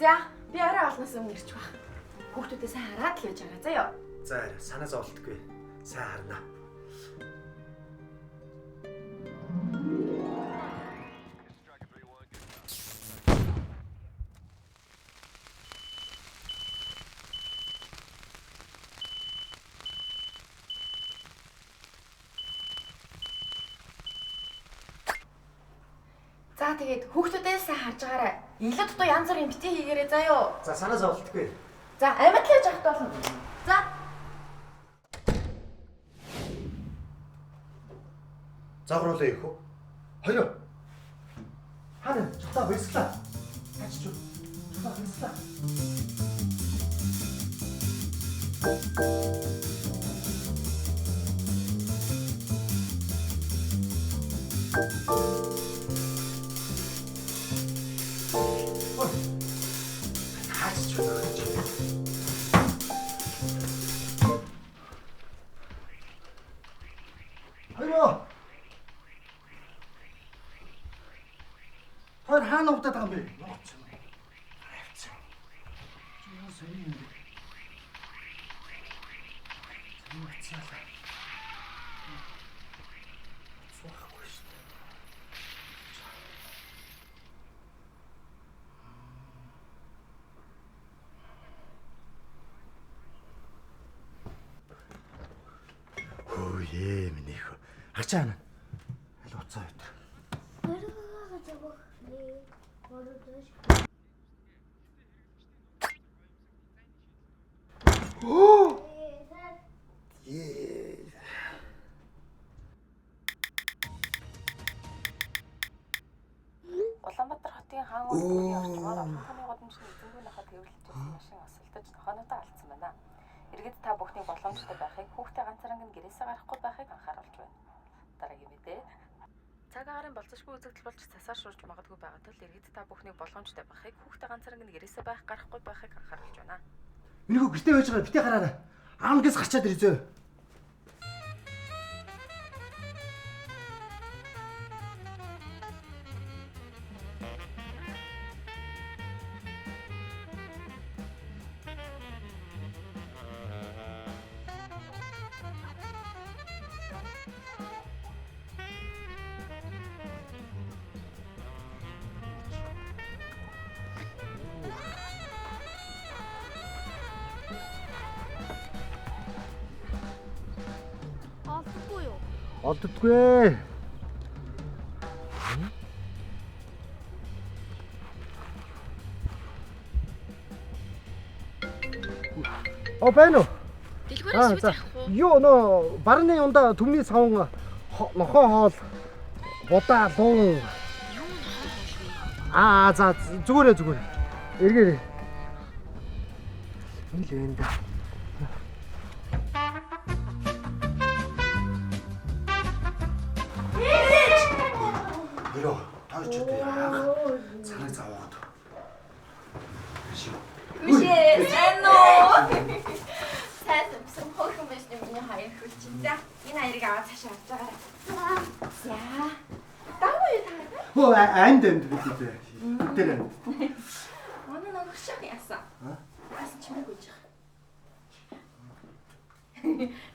За, би арай олноос өмнө ирчих واخ. Хүүхдүүдээ сайн хараад л явж байгаа заа ёо. За, санаа зовлтгүй. Сайн харна. За тэгээд хүүхдүүдээ сайн харж байгаарай. Илүү дутуу янз бүрийн битгий хийгээрэй заа ёо. За, санаа зовлтгүй. За, амьд л яж авах болно. За. Загруулаа их үү? Хоёроо. Хана, чухал баясгалаа. Ачч юу? Чухал баясгалаа. Хоёроо. Хоёр хаана утаад байгаа юм бэ? Ноц юм. Авцсан. Юу сая юм бэ? Цаашаа. Цохоош. Хөө ээ минийх. Хачаана. Аль уцаа өтер. Оо! Е. Улаанбаатар хотын хаан уулын орчмоор Улаанбаатарын годамжны эзэнгүй нахад хэвлэлжсэн машин осолдож нохооноодоо алдсан байна. Иргэд та бүхний боломжтой байхыг хүүхдээ ганцаараа гэрээсээ гарахгүй байхыг анхааруулж байна. Дараагийн мэдээ. Цаг агарын болцошгүй үзэгдэл болж цасаар шуурж магадгүй байгаа тул иргэд та бүхний боломжтой байхыг хүүхдээ ганцаараа гэрээсээ байх гарахгүй байхыг анхааруулж байна. Минийхөө гэртээ байж байгаа битээ хараарай. Аамгаас гарчаад ирзөө. Олдохгүй юу? Олддгүй. О байна уу? Дэлгүүрээс юу заах вэ? Юу нөө барны ундаа төмний савн нохоо хоол будаа луун. Юу нохоо вэ? За зүгээрээ. Эргээрээ. Нэг л энэ. Бэрөө тойч үү яах? Царай заваад. Үшээ, сайн уу? Сайн хөөсөн байж миний хоёр хүчин. За, энэ хоёрыг аваад цаашаа авч байгаарай. За. Даа юу таа? Хөө анд бидээ. Тэр анд. Манай нэг шах яасан. Бас чимэг үж байгаа.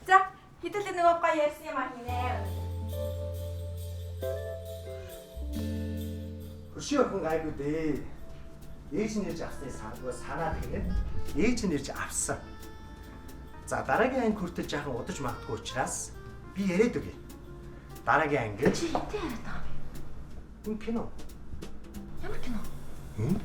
За, хэдүүлээ нөгөө гоё ярьсан юм аа хийнэ. Хөшөө охин гайгүй дээ. Ээж нь ирж авсныг санаад гинэ. Ээж нь ирж авсан. За дараагийн анги хүртэл жаахан удаж магадгүй учраас би яриад өгье. Дараагийн анги Чи хитээ яриад байгаа юм. энэ кино. Ямар кино? Энэ